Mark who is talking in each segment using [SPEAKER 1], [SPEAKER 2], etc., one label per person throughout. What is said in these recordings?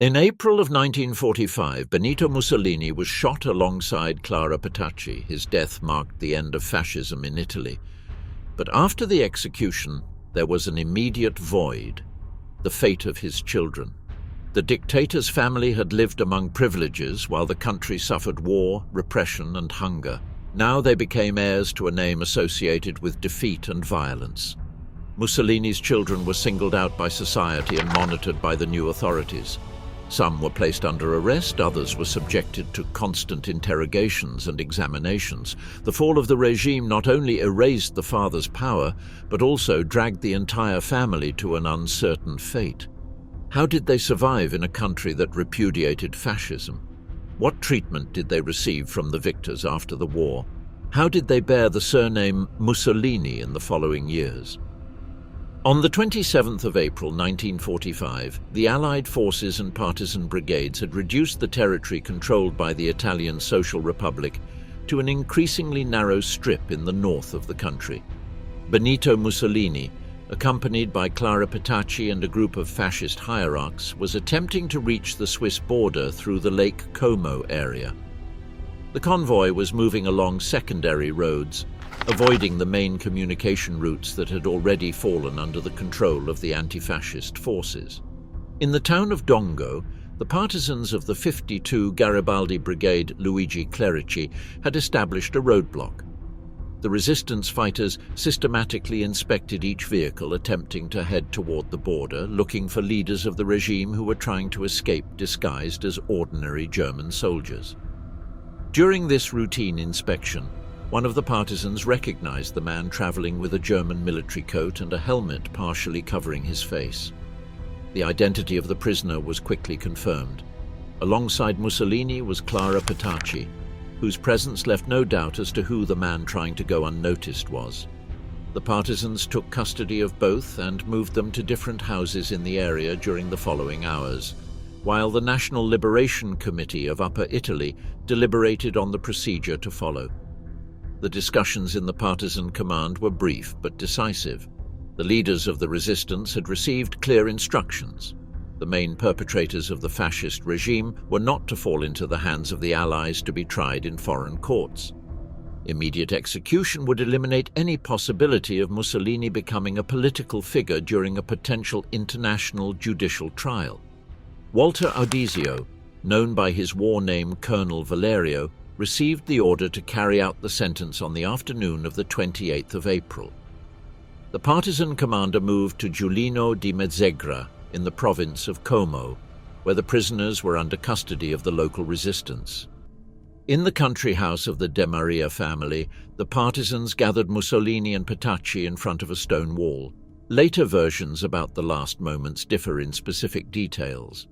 [SPEAKER 1] In April of 1945, Benito Mussolini was shot alongside Clara Petacci. His death marked the end of fascism in Italy. But after the execution, there was an immediate void: the fate of his children. The dictator's family had lived among privileges while the country suffered war, repression, and hunger. Now they became heirs to a name associated with defeat and violence. Mussolini's children were singled out by society and monitored by the new authorities. Some were placed under arrest, others were subjected to constant interrogations and examinations. The fall of the regime not only erased the father's power, but also dragged the entire family to an uncertain fate. How did they survive in a country that repudiated fascism? What treatment did they receive from the victors after the war? How did they bear the surname Mussolini in the following years? On the 27th of April 1945, the Allied forces and partisan brigades had reduced the territory controlled by the Italian Social Republic to an increasingly narrow strip in the north of the country. Benito Mussolini, accompanied by Clara Petacci and a group of fascist hierarchs, was attempting to reach the Swiss border through the Lake Como area. The convoy was moving along secondary roads, avoiding the main communication routes that had already fallen under the control of the anti-fascist forces. In the town of Dongo, the partisans of the 52 Garibaldi Brigade Luigi Clerici had established a roadblock. The resistance fighters systematically inspected each vehicle attempting to head toward the border, looking for leaders of the regime who were trying to escape disguised as ordinary German soldiers. During this routine inspection, one of the partisans recognized the man traveling with a German military coat and a helmet partially covering his face. The identity of the prisoner was quickly confirmed. Alongside Mussolini was Clara Petacci, whose presence left no doubt as to who the man trying to go unnoticed was. The partisans took custody of both and moved them to different houses in the area during the following hours, while the National Liberation Committee of Upper Italy deliberated on the procedure to follow. The discussions in the partisan command were brief but decisive. The leaders of the resistance had received clear instructions. The main perpetrators of the fascist regime were not to fall into the hands of the Allies to be tried in foreign courts. Immediate execution would eliminate any possibility of Mussolini becoming a political figure during a potential international judicial trial. Walter Audizio, known by his war name Colonel Valerio, received the order to carry out the sentence on the afternoon of the 28th of April. The partisan commander moved to Giulino di Mezzegra in the province of Como, where the prisoners were under custody of the local resistance. In the country house of the De Maria family, the partisans gathered Mussolini and Petacci in front of a stone wall. Later versions about the last moments differ in specific details.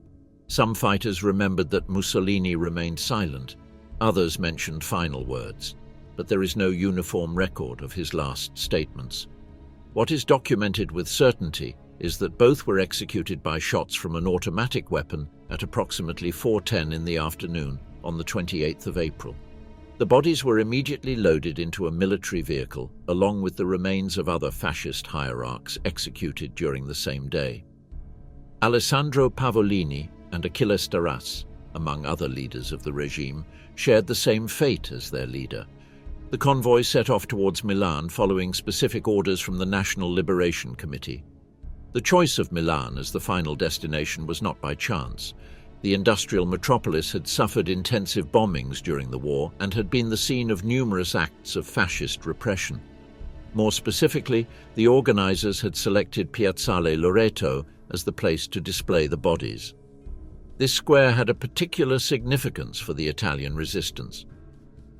[SPEAKER 1] Some fighters remembered that Mussolini remained silent. Others mentioned final words, but there is no uniform record of his last statements. What is documented with certainty is that both were executed by shots from an automatic weapon at approximately 4:10 in the afternoon on the 28th of April. The bodies were immediately loaded into a military vehicle, along with the remains of other fascist hierarchs executed during the same day. Alessandro Pavolini and Achilles Darras, among other leaders of the regime, shared the same fate as their leader. The convoy set off towards Milan following specific orders from the National Liberation Committee. The choice of Milan as the final destination was not by chance. The industrial metropolis had suffered intensive bombings during the war and had been the scene of numerous acts of fascist repression. More specifically, the organizers had selected Piazzale Loreto as the place to display the bodies. This square had a particular significance for the Italian resistance.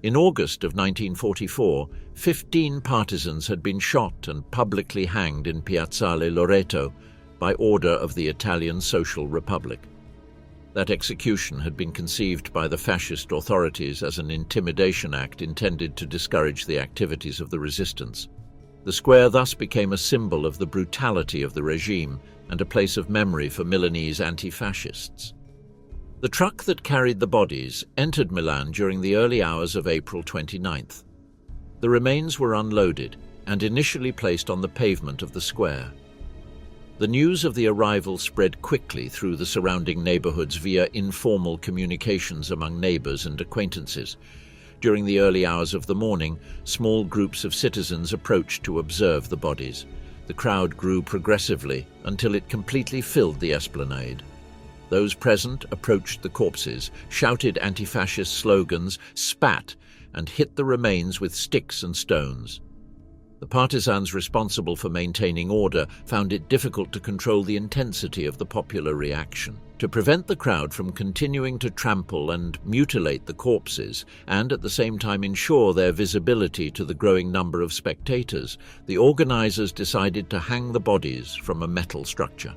[SPEAKER 1] In August of 1944, 15 partisans had been shot and publicly hanged in Piazzale Loreto by order of the Italian Social Republic. That execution had been conceived by the fascist authorities as an intimidation act intended to discourage the activities of the resistance. The square thus became a symbol of the brutality of the regime and a place of memory for Milanese anti-fascists. The truck that carried the bodies entered Milan during the early hours of April 29th. The remains were unloaded and initially placed on the pavement of the square. The news of the arrival spread quickly through the surrounding neighborhoods via informal communications among neighbors and acquaintances. During the early hours of the morning, small groups of citizens approached to observe the bodies. The crowd grew progressively until it completely filled the esplanade. Those present approached the corpses, shouted anti-fascist slogans, spat, and hit the remains with sticks and stones. The partisans responsible for maintaining order found it difficult to control the intensity of the popular reaction. To prevent the crowd from continuing to trample and mutilate the corpses, and at the same time ensure their visibility to the growing number of spectators, the organizers decided to hang the bodies from a metal structure.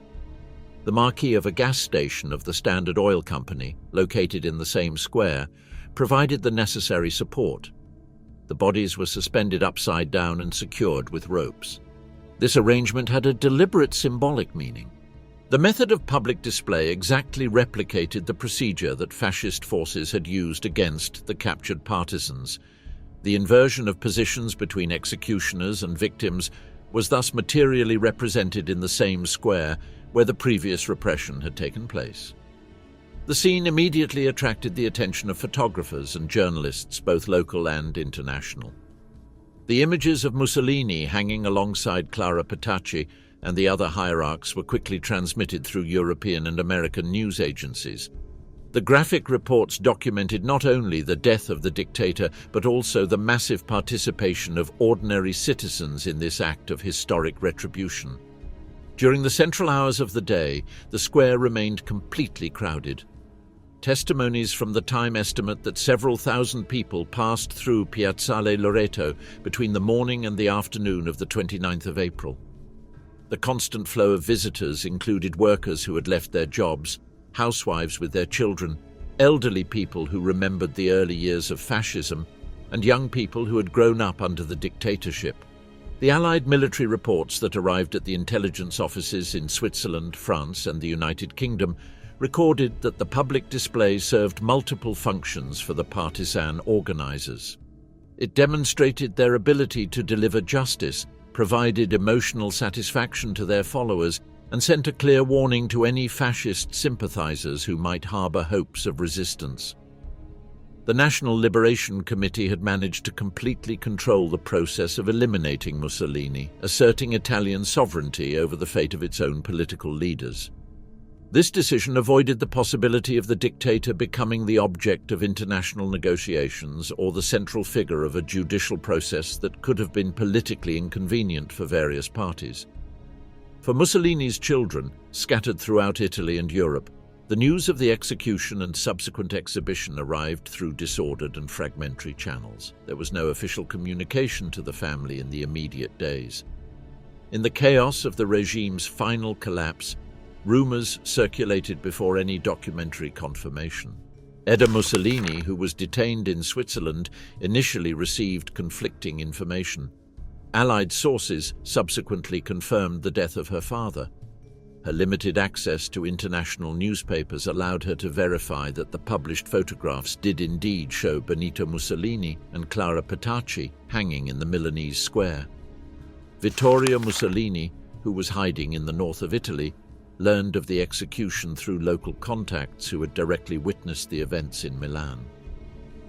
[SPEAKER 1] The marquee of a gas station of the Standard Oil Company, located in the same square, provided the necessary support. The bodies were suspended upside down and secured with ropes. This arrangement had a deliberate symbolic meaning. The method of public display exactly replicated the procedure that fascist forces had used against the captured partisans. The inversion of positions between executioners and victims was thus materially represented in the same square where the previous repression had taken place. The scene immediately attracted the attention of photographers and journalists, both local and international. The images of Mussolini hanging alongside Clara Petacci and the other hierarchs were quickly transmitted through European and American news agencies. The graphic reports documented not only the death of the dictator, but also the massive participation of ordinary citizens in this act of historic retribution. During the central hours of the day, the square remained completely crowded. Testimonies from the time estimate that several thousand people passed through Piazzale Loreto between the morning and the afternoon of the 29th of April. The constant flow of visitors included workers who had left their jobs, housewives with their children, elderly people who remembered the early years of fascism, and young people who had grown up under the dictatorship. The Allied military reports that arrived at the intelligence offices in Switzerland, France, and the United Kingdom recorded that the public display served multiple functions for the partisan organizers. It demonstrated their ability to deliver justice, provided emotional satisfaction to their followers, and sent a clear warning to any fascist sympathizers who might harbor hopes of resistance. The National Liberation Committee had managed to completely control the process of eliminating Mussolini, asserting Italian sovereignty over the fate of its own political leaders. This decision avoided the possibility of the dictator becoming the object of international negotiations or the central figure of a judicial process that could have been politically inconvenient for various parties. For Mussolini's children, scattered throughout Italy and Europe, the news of the execution and subsequent exhibition arrived through disordered and fragmentary channels. There was no official communication to the family in the immediate days. In the chaos of the regime's final collapse, rumors circulated before any documentary confirmation. Edda Mussolini, who was detained in Switzerland, initially received conflicting information. Allied sources subsequently confirmed the death of her father. Her limited access to international newspapers allowed her to verify that the published photographs did indeed show Benito Mussolini and Clara Petacci hanging in the Milanese square. Vittorio Mussolini, who was hiding in the north of Italy, learned of the execution through local contacts who had directly witnessed the events in Milan.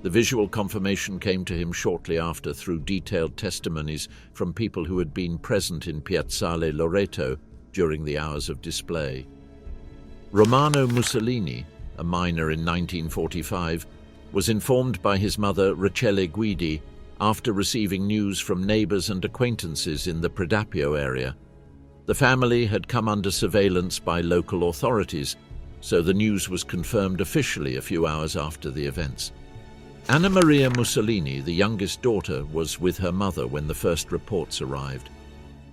[SPEAKER 1] The visual confirmation came to him shortly after through detailed testimonies from people who had been present in Piazzale Loreto during the hours of display. Romano Mussolini, a minor in 1945, was informed by his mother Rachele Guidi after receiving news from neighbors and acquaintances in the Predappio area. The family had come under surveillance by local authorities, so the news was confirmed officially a few hours after the events. Anna Maria Mussolini, the youngest daughter, was with her mother when the first reports arrived.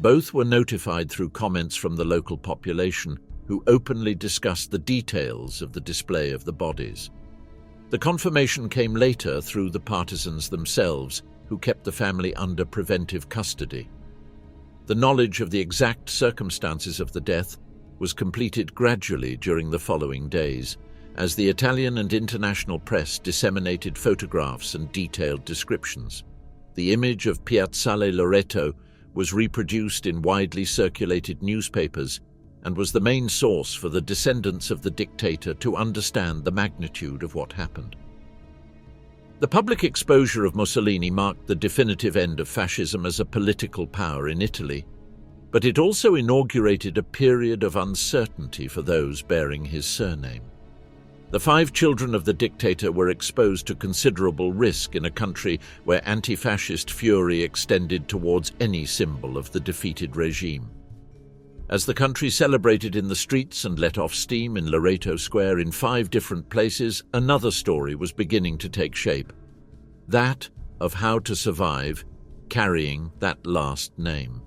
[SPEAKER 1] Both were notified through comments from the local population, who openly discussed the details of the display of the bodies. The confirmation came later through the partisans themselves, who kept the family under preventive custody. The knowledge of the exact circumstances of the death was completed gradually during the following days, as the Italian and international press disseminated photographs and detailed descriptions. The image of Piazzale Loreto was reproduced in widely circulated newspapers, and was the main source for the descendants of the dictator to understand the magnitude of what happened. The public exposure of Mussolini marked the definitive end of fascism as a political power in Italy, but it also inaugurated a period of uncertainty for those bearing his surname. The 5 children of the dictator were exposed to considerable risk in a country where anti-fascist fury extended towards any symbol of the defeated regime. As the country celebrated in the streets and let off steam in Loreto Square in 5 different places, another story was beginning to take shape. That of how to survive carrying that last name.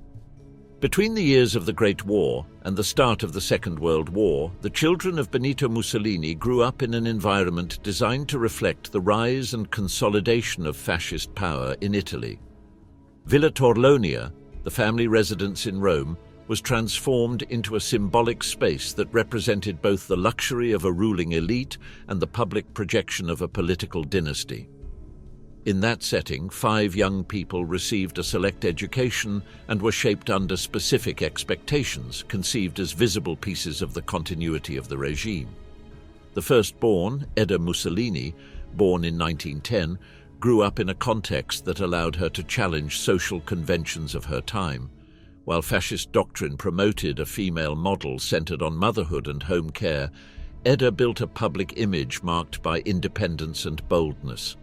[SPEAKER 1] Between the years of the Great War and the start of the Second World War, the children of Benito Mussolini grew up in an environment designed to reflect the rise and consolidation of fascist power in Italy. Villa Torlonia, the family residence in Rome, was transformed into a symbolic space that represented both the luxury of a ruling elite and the public projection of a political dynasty. In that setting, 5 young people received a select education and were shaped under specific expectations, conceived as visible pieces of the continuity of the regime. The firstborn, Edda Mussolini, born in 1910, grew up in a context that allowed her to challenge social conventions of her time. While fascist doctrine promoted a female model centered on motherhood and home care, Edda built a public image marked by independence and boldness.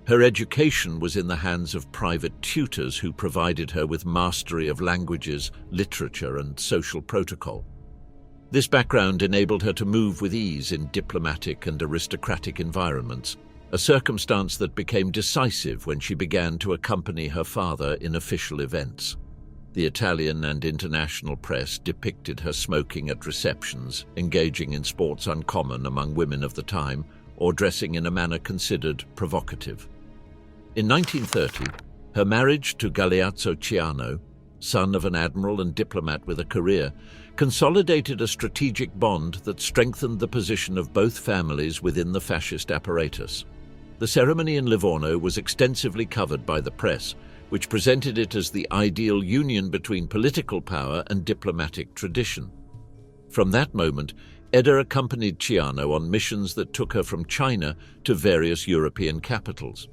[SPEAKER 1] Her education was in the hands of private tutors who provided her with mastery of languages, literature, and social protocol. This background enabled her to move with ease in diplomatic and aristocratic environments, a circumstance that became decisive when she began to accompany her father in official events. The Italian and international press depicted her smoking at receptions, engaging in sports uncommon among women of the time, or dressing in a manner considered provocative. In 1930, her marriage to Galeazzo Ciano, son of an admiral and diplomat with a career, consolidated a strategic bond that strengthened the position of both families within the fascist apparatus. The ceremony in Livorno was extensively covered by the press, which presented it as the ideal union between political power and diplomatic tradition. From that moment, Edda accompanied Ciano on missions that took her from China to various European capitals.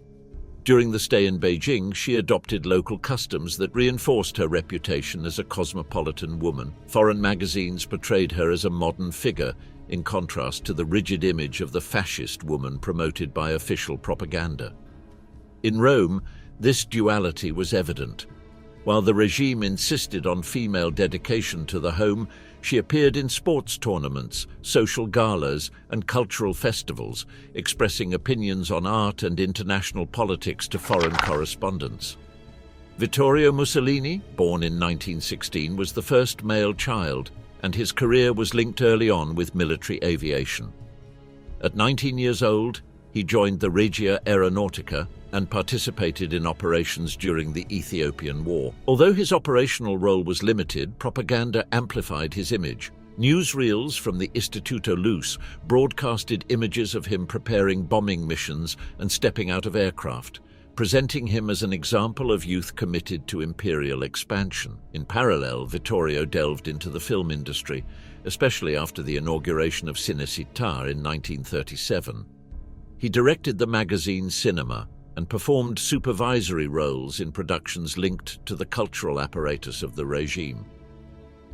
[SPEAKER 1] During the stay in Beijing, she adopted local customs that reinforced her reputation as a cosmopolitan woman. Foreign magazines portrayed her as a modern figure, in contrast to the rigid image of the fascist woman promoted by official propaganda. In Rome, this duality was evident. While the regime insisted on female dedication to the home, she appeared in sports tournaments, social galas, and cultural festivals, expressing opinions on art and international politics to foreign correspondents. Vittorio Mussolini, born in 1916, was the first male child, and his career was linked early on with military aviation. At 19 years old, he joined the Regia Aeronautica and participated in operations during the Ethiopian War. Although his operational role was limited, propaganda amplified his image. Newsreels from the Istituto Luce broadcasted images of him preparing bombing missions and stepping out of aircraft, presenting him as an example of youth committed to imperial expansion. In parallel, Vittorio delved into the film industry, especially after the inauguration of Cinecittà in 1937. He directed the magazine Cinema and performed supervisory roles in productions linked to the cultural apparatus of the regime.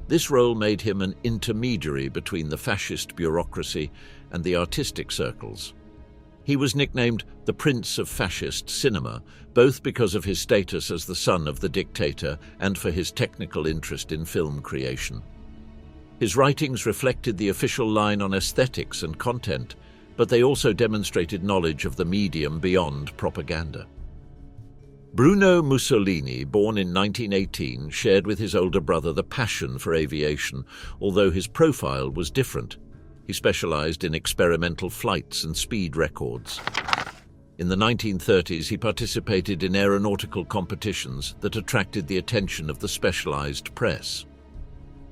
[SPEAKER 1] This role made him an intermediary between the fascist bureaucracy and the artistic circles. He was nicknamed the Prince of Fascist Cinema, both because of his status as the son of the dictator and for his technical interest in film creation. His writings reflected the official line on aesthetics and content, but they also demonstrated knowledge of the medium beyond propaganda. Bruno Mussolini, born in 1918, shared with his older brother the passion for aviation, although his profile was different. He specialized in experimental flights and speed records. In the 1930s, he participated in aeronautical competitions that attracted the attention of the specialized press.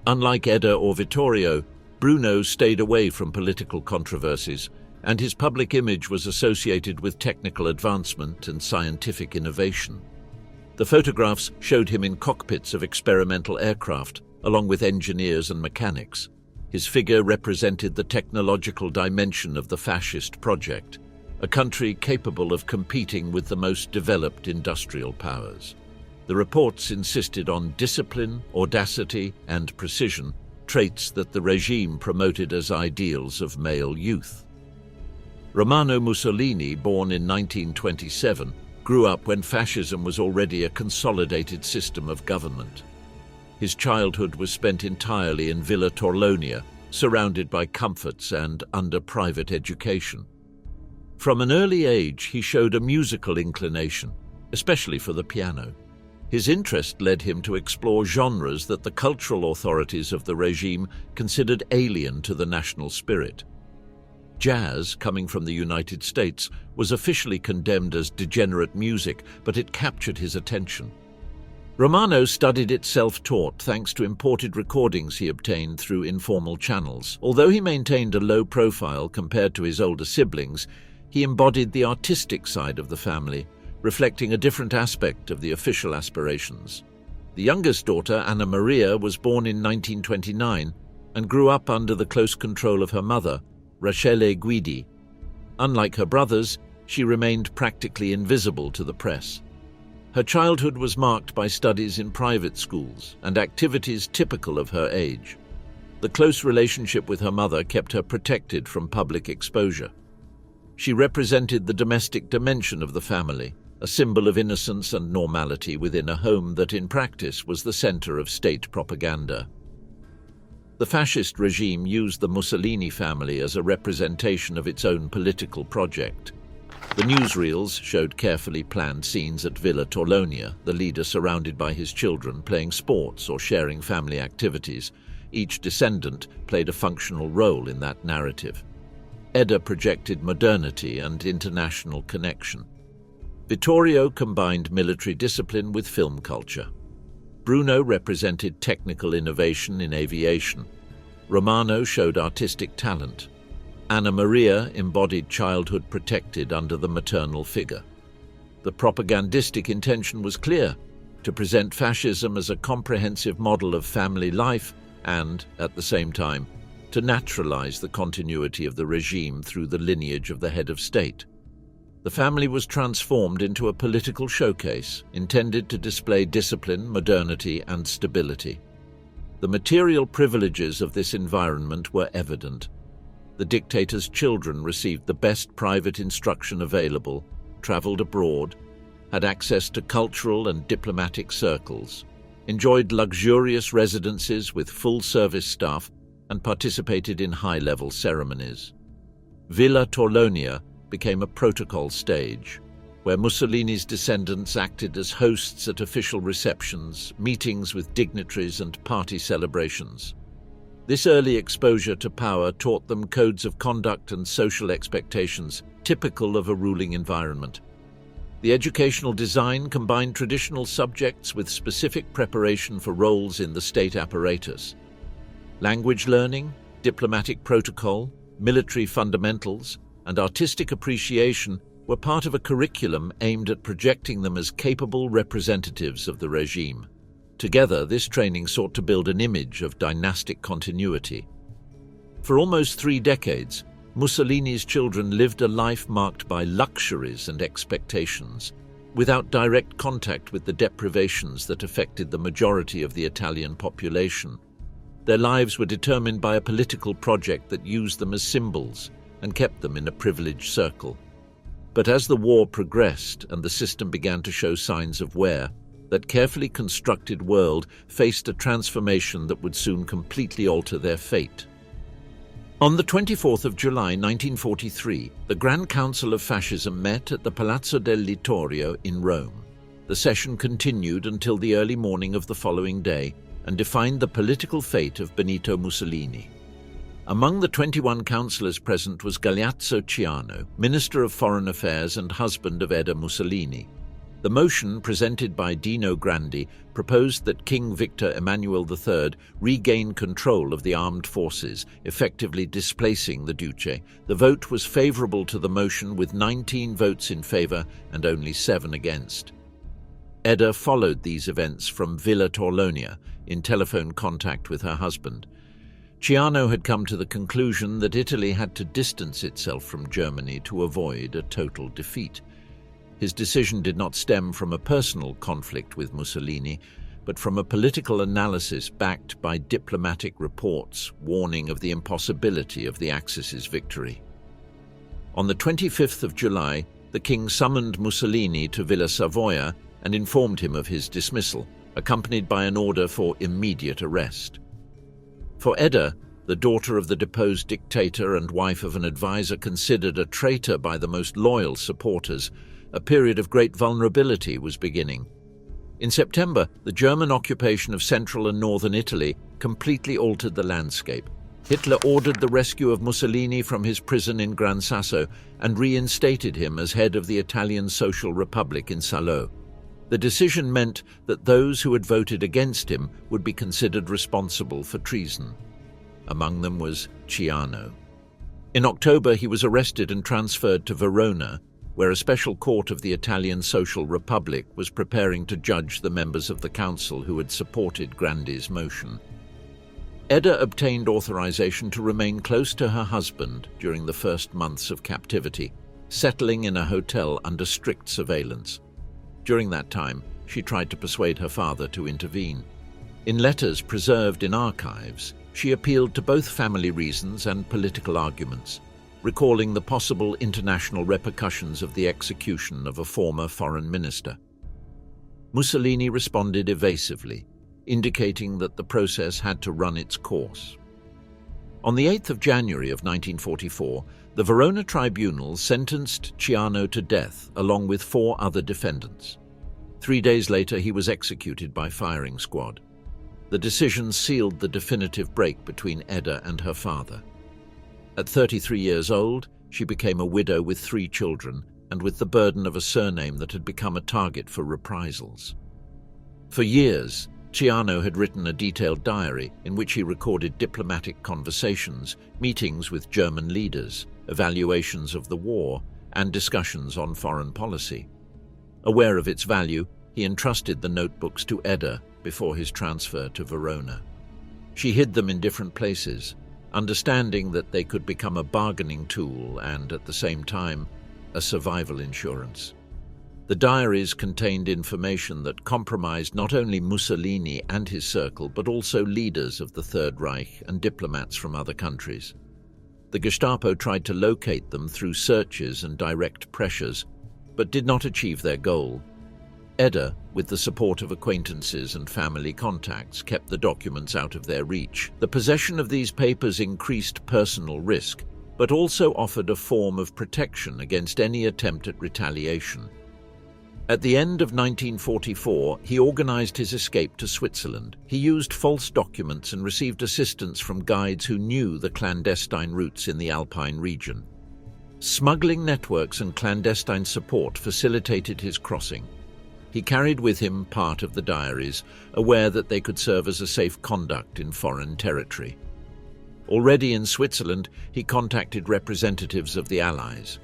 [SPEAKER 1] Unlike Edda or Vittorio, Bruno stayed away from political controversies, and his public image was associated with technical advancement and scientific innovation. The photographs showed him in cockpits of experimental aircraft, along with engineers and mechanics. His figure represented the technological dimension of the fascist project, a country capable of competing with the most developed industrial powers. The reports insisted on discipline, audacity, and precision, traits that the regime promoted as ideals of male youth. Romano Mussolini, born in 1927, grew up when fascism was already a consolidated system of government. His childhood was spent entirely in Villa Torlonia, surrounded by comforts and under private education. From an early age, he showed a musical inclination, especially for the piano. His interest led him to explore genres that the cultural authorities of the regime considered alien to the national spirit. Jazz, coming from the United States, was officially condemned as degenerate music, but it captured his attention. Romano studied it self-taught thanks to imported recordings he obtained through informal channels. Although he maintained a low profile compared to his older siblings, he embodied the artistic side of the family, reflecting a different aspect of the official aspirations. The youngest daughter, Anna Maria, was born in 1929 and grew up under the close control of her mother, Rachele Guidi. Unlike her brothers, she remained practically invisible to the press. Her childhood was marked by studies in private schools and activities typical of her age. The close relationship with her mother kept her protected from public exposure. She represented the domestic dimension of the family, a symbol of innocence and normality within a home that in practice was the center of state propaganda. The fascist regime used the Mussolini family as a representation of its own political project. The newsreels showed carefully planned scenes at Villa Torlonia, the leader surrounded by his children playing sports or sharing family activities. Each descendant played a functional role in that narrative. Edda projected modernity and international connection. Vittorio combined military discipline with film culture. Bruno represented technical innovation in aviation. Romano showed artistic talent. Anna Maria embodied childhood protected under the maternal figure. The propagandistic intention was clear: to present fascism as a comprehensive model of family life and, at the same time, to naturalize the continuity of the regime through the lineage of the head of state. The family was transformed into a political showcase intended to display discipline, modernity, and stability. The material privileges of this environment were evident. The dictator's children received the best private instruction available, traveled abroad, had access to cultural and diplomatic circles, enjoyed luxurious residences with full-service staff, and participated in high-level ceremonies. Villa Torlonia became a protocol stage, where Mussolini's descendants acted as hosts at official receptions, meetings with dignitaries, and party celebrations. This early exposure to power taught them codes of conduct and social expectations typical of a ruling environment. The educational design combined traditional subjects with specific preparation for roles in the state apparatus. Language learning, diplomatic protocol, military fundamentals, and artistic appreciation were part of a curriculum aimed at projecting them as capable representatives of the regime. Together, this training sought to build an image of dynastic continuity. For almost 3 decades, Mussolini's children lived a life marked by luxuries and expectations, without direct contact with the deprivations that affected the majority of the Italian population. Their lives were determined by a political project that used them as symbols and kept them in a privileged circle. But as the war progressed and the system began to show signs of wear, that carefully constructed world faced a transformation that would soon completely alter their fate. On the 24th of July 1943, the Grand Council of Fascism met at the Palazzo del Littorio in Rome. The session continued until the early morning of the following day and defined the political fate of Benito Mussolini. Among the 21 councillors present was Galeazzo Ciano, Minister of Foreign Affairs and husband of Edda Mussolini. The motion presented by Dino Grandi proposed that King Victor Emmanuel III regain control of the armed forces, effectively displacing the Duce. The vote was favourable to the motion, with 19 votes in favour and only 7 against. Edda followed these events from Villa Torlonia, in telephone contact with her husband. Ciano had come to the conclusion that Italy had to distance itself from Germany to avoid a total defeat. His decision did not stem from a personal conflict with Mussolini, but from a political analysis backed by diplomatic reports warning of the impossibility of the Axis's victory. On the 25th of July, the king summoned Mussolini to Villa Savoia and informed him of his dismissal, accompanied by an order for immediate arrest. For Edda, the daughter of the deposed dictator and wife of an advisor considered a traitor by the most loyal supporters, a period of great vulnerability was beginning. In September, the German occupation of central and northern Italy completely altered the landscape. Hitler ordered the rescue of Mussolini from his prison in Gran Sasso and reinstated him as head of the Italian Social Republic in Salo. The decision meant that those who had voted against him would be considered responsible for treason. Among them was Ciano. In October, he was arrested and transferred to Verona, where a special court of the Italian Social Republic was preparing to judge the members of the council who had supported Grandi's motion. Edda obtained authorization to remain close to her husband during the first months of captivity, settling in a hotel under strict surveillance. During that time, she tried to persuade her father to intervene. In letters preserved in archives, she appealed to both family reasons and political arguments, recalling the possible international repercussions of the execution of a former foreign minister. Mussolini responded evasively, indicating that the process had to run its course. On the 8th of January of 1944, the Verona tribunal sentenced Ciano to death along with 4 other defendants. 3 days later, he was executed by firing squad. The decision sealed the definitive break between Edda and her father. At 33 years old, she became a widow with 3 children and with the burden of a surname that had become a target for reprisals. For years, Ciano had written a detailed diary in which he recorded diplomatic conversations, meetings with German leaders, evaluations of the war, and discussions on foreign policy. Aware of its value, he entrusted the notebooks to Edda before his transfer to Verona. She hid them in different places, understanding that they could become a bargaining tool and, at the same time, a survival insurance. The diaries contained information that compromised not only Mussolini and his circle, but also leaders of the Third Reich and diplomats from other countries. The Gestapo tried to locate them through searches and direct pressures, but did not achieve their goal. Edda, with the support of acquaintances and family contacts, kept the documents out of their reach. The possession of these papers increased personal risk, but also offered a form of protection against any attempt at retaliation. At the end of 1944, he organized his escape to Switzerland. He used false documents and received assistance from guides who knew the clandestine routes in the Alpine region. Smuggling networks and clandestine support facilitated his crossing. He carried with him part of the diaries, aware that they could serve as a safe conduct in foreign territory. Already in Switzerland, he contacted representatives of the Allies.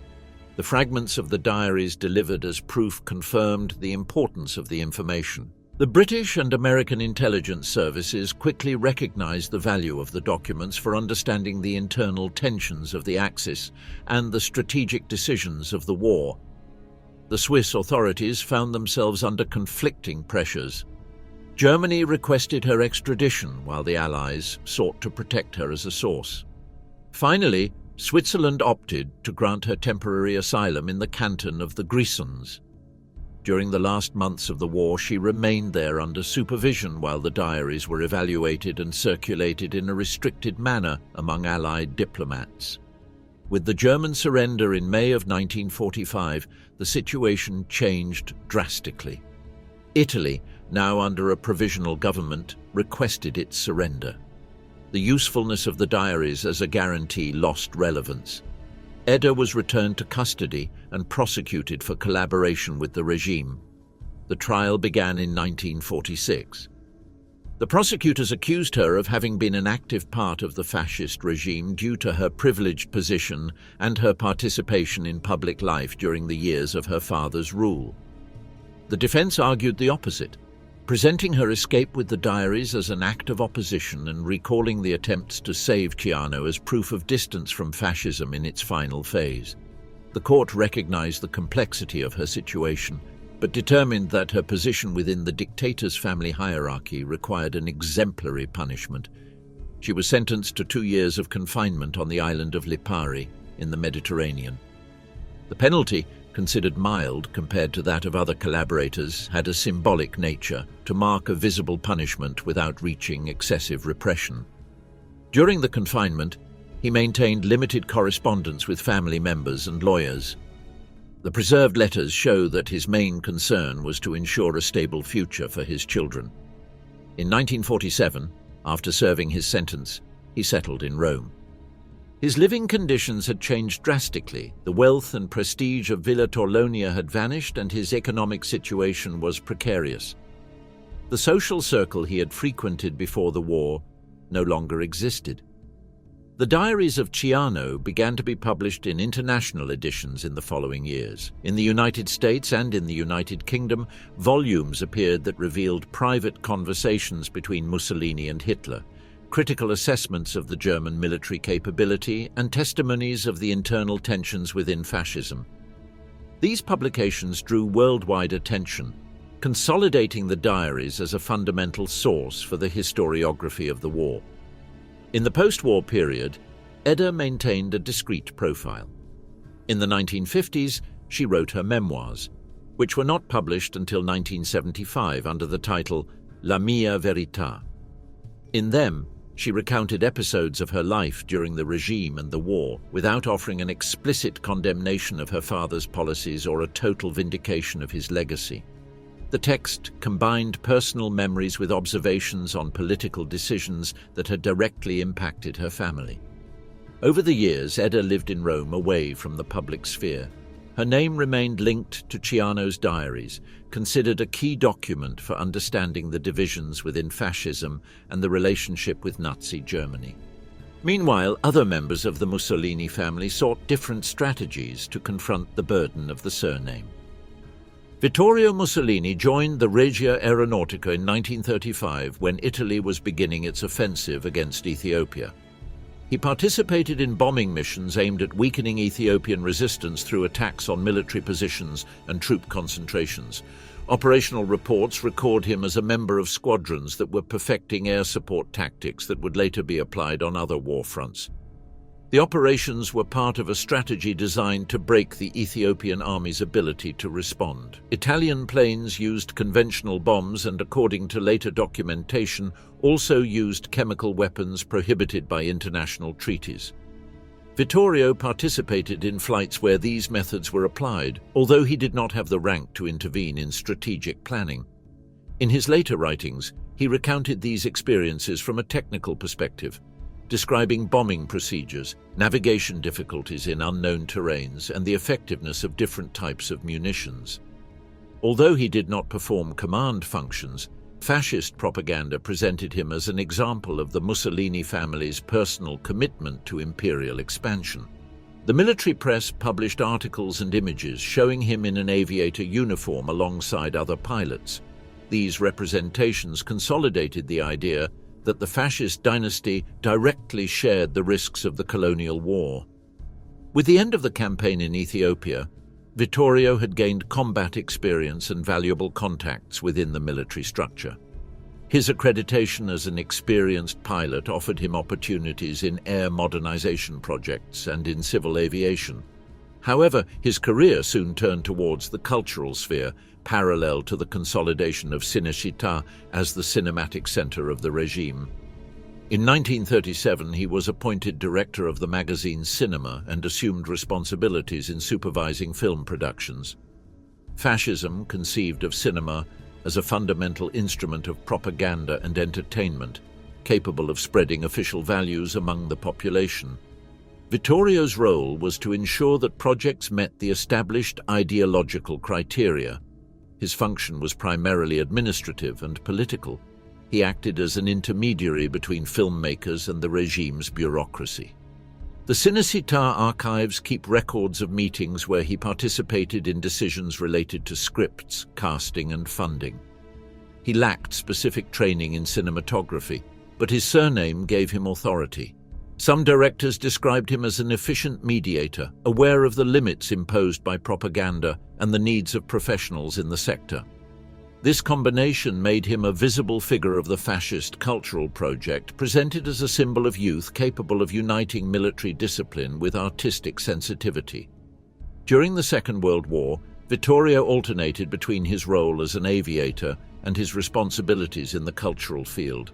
[SPEAKER 1] The fragments of the diaries delivered as proof confirmed the importance of the information. The British and American intelligence services quickly recognized the value of the documents for understanding the internal tensions of the Axis and the strategic decisions of the war. The Swiss authorities found themselves under conflicting pressures. Germany requested her extradition while the Allies sought to protect her as a source. Finally, Switzerland opted to grant her temporary asylum in the canton of the Grisons. During the last months of the war, she remained there under supervision while the diaries were evaluated and circulated in a restricted manner among Allied diplomats. With the German surrender in May of 1945, the situation changed drastically. Italy, now under a provisional government, requested its surrender. The usefulness of the diaries as a guarantee lost relevance. Edda was returned to custody and prosecuted for collaboration with the regime. The trial began in 1946. The prosecutors accused her of having been an active part of the fascist regime due to her privileged position and her participation in public life during the years of her father's rule. The defense argued the opposite. presenting her escape with the diaries as an act of opposition and recalling the attempts to save Ciano as proof of distance from fascism in its final phase. The court recognized the complexity of her situation, but determined that her position within the dictator's family hierarchy required an exemplary punishment. She was sentenced to 2 years of confinement on the island of Lipari in the Mediterranean. The penalty, considered mild compared to that of other collaborators, had a symbolic nature to mark a visible punishment without reaching excessive repression. During the confinement, he maintained limited correspondence with family members and lawyers. The preserved letters show that his main concern was to ensure a stable future for his children. In 1947, after serving his sentence, he settled in Rome. His living conditions had changed drastically. The wealth and prestige of Villa Torlonia had vanished and his economic situation was precarious. The social circle he had frequented before the war no longer existed. The diaries of Ciano began to be published in international editions in the following years. In the United States and in the United Kingdom, volumes appeared that revealed private conversations between Mussolini and Hitler, critical assessments of the German military capability, and testimonies of the internal tensions within fascism. These publications drew worldwide attention, consolidating the diaries as a fundamental source for the historiography of the war. In the post-war period, Edda maintained a discreet profile. In the 1950s, she wrote her memoirs, which were not published until 1975 under the title La mia verità. In them, she recounted episodes of her life during the regime and the war without offering an explicit condemnation of her father's policies or a total vindication of his legacy. The text combined personal memories with observations on political decisions that had directly impacted her family. Over the years, Edda lived in Rome away from the public sphere. Her name remained linked to Ciano's diaries, considered a key document for understanding the divisions within fascism and the relationship with Nazi Germany. Meanwhile, other members of the Mussolini family sought different strategies to confront the burden of the surname. Vittorio Mussolini joined the Regia Aeronautica in 1935 when Italy was beginning its offensive against Ethiopia. He participated in bombing missions aimed at weakening Ethiopian resistance through attacks on military positions and troop concentrations. Operational reports record him as a member of squadrons that were perfecting air support tactics that would later be applied on other war fronts. The operations were part of a strategy designed to break the Ethiopian army's ability to respond. Italian planes used conventional bombs and, according to later documentation, also used chemical weapons prohibited by international treaties. Vittorio participated in flights where these methods were applied, although he did not have the rank to intervene in strategic planning. In his later writings, he recounted these experiences from a technical perspective, describing bombing procedures, navigation difficulties in unknown terrains, and the effectiveness of different types of munitions. Although he did not perform command functions, fascist propaganda presented him as an example of the Mussolini family's personal commitment to imperial expansion. The military press published articles and images showing him in an aviator uniform alongside other pilots. These representations consolidated the idea that the fascist dynasty directly shared the risks of the colonial war. With the end of the campaign in Ethiopia, Vittorio had gained combat experience and valuable contacts within the military structure. His accreditation as an experienced pilot offered him opportunities in air modernization projects and in civil aviation. However, his career soon turned towards the cultural sphere, parallel to the consolidation of Cinecittà as the cinematic center of the regime. In 1937, he was appointed director of the magazine Cinema and assumed responsibilities in supervising film productions. Fascism conceived of cinema as a fundamental instrument of propaganda and entertainment, capable of spreading official values among the population. Vittorio's role was to ensure that projects met the established ideological criteria. His function was primarily administrative and political. He acted as an intermediary between filmmakers and the regime's bureaucracy. The Cinecittà archives keep records of meetings where he participated in decisions related to scripts, casting, and funding. He lacked specific training in cinematography, but his surname gave him authority. Some directors described him as an efficient mediator, aware of the limits imposed by propaganda and the needs of professionals in the sector. This combination made him a visible figure of the fascist cultural project, presented as a symbol of youth capable of uniting military discipline with artistic sensitivity. During the Second World War, Vittorio alternated between his role as an aviator and his responsibilities in the cultural field.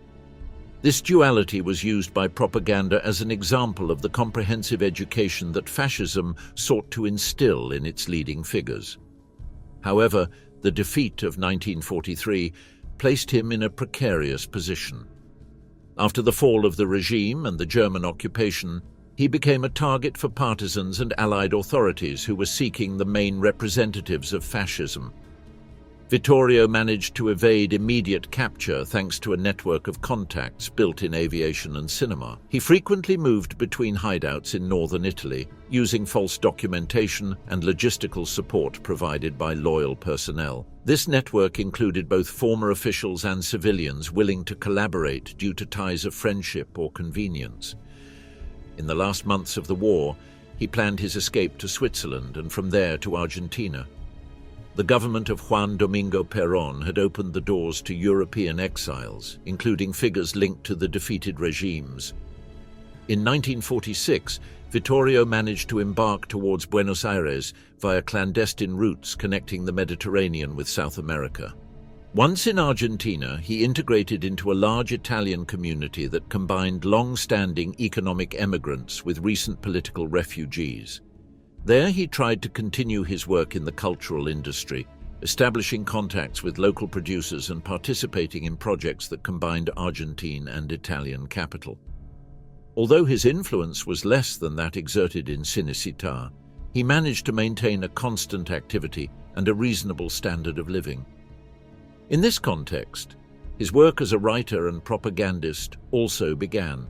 [SPEAKER 1] This duality was used by propaganda as an example of the comprehensive education that fascism sought to instill in its leading figures. However, the defeat of 1943 placed him in a precarious position. After the fall of the regime and the German occupation, he became a target for partisans and Allied authorities who were seeking the main representatives of fascism. Vittorio managed to evade immediate capture thanks to a network of contacts built in aviation and cinema. He frequently moved between hideouts in northern Italy, using false documentation and logistical support provided by loyal personnel. This network included both former officials and civilians willing to collaborate due to ties of friendship or convenience. In the last months of the war, he planned his escape to Switzerland and from there to Argentina. The government of Juan Domingo Perón had opened the doors to European exiles, including figures linked to the defeated regimes. In 1946, Vittorio managed to embark towards Buenos Aires via clandestine routes connecting the Mediterranean with South America. Once in Argentina, he integrated into a large Italian community that combined long-standing economic emigrants with recent political refugees. There he tried to continue his work in the cultural industry, establishing contacts with local producers and participating in projects that combined Argentine and Italian capital. Although his influence was less than that exerted in Cinecittà, he managed to maintain a constant activity and a reasonable standard of living. In this context, his work as a writer and propagandist also began.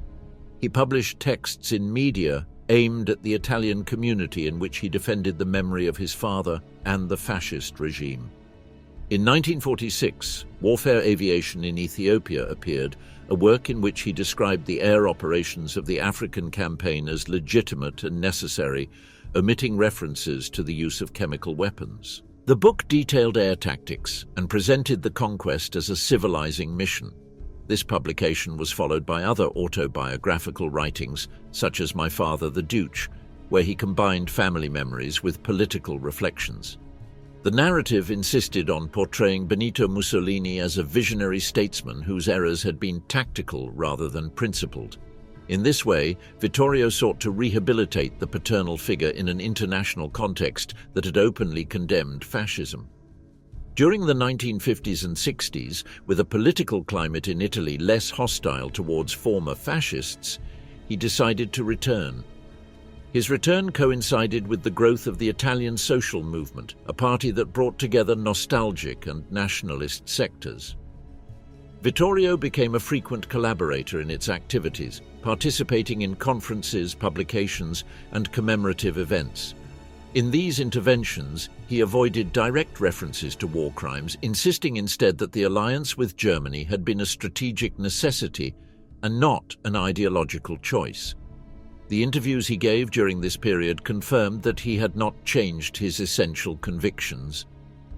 [SPEAKER 1] He published texts in media aimed at the Italian community in which he defended the memory of his father and the fascist regime. In 1946, Warfare Aviation in Ethiopia appeared, a work in which he described the air operations of the African campaign as legitimate and necessary, omitting references to the use of chemical weapons. The book detailed air tactics and presented the conquest as a civilizing mission. This publication was followed by other autobiographical writings, such as My Father the Duce, where he combined family memories with political reflections. The narrative insisted on portraying Benito Mussolini as a visionary statesman whose errors had been tactical rather than principled. In this way, Vittorio sought to rehabilitate the paternal figure in an international context that had openly condemned fascism. During the 1950s and 60s, with a political climate in Italy less hostile towards former fascists, he decided to return. His return coincided with the growth of the Italian social movement, a party that brought together nostalgic and nationalist sectors. Vittorio became a frequent collaborator in its activities, participating in conferences, publications, and commemorative events. In these interventions, he avoided direct references to war crimes, insisting instead that the alliance with Germany had been a strategic necessity and not an ideological choice. The interviews he gave during this period confirmed that he had not changed his essential convictions.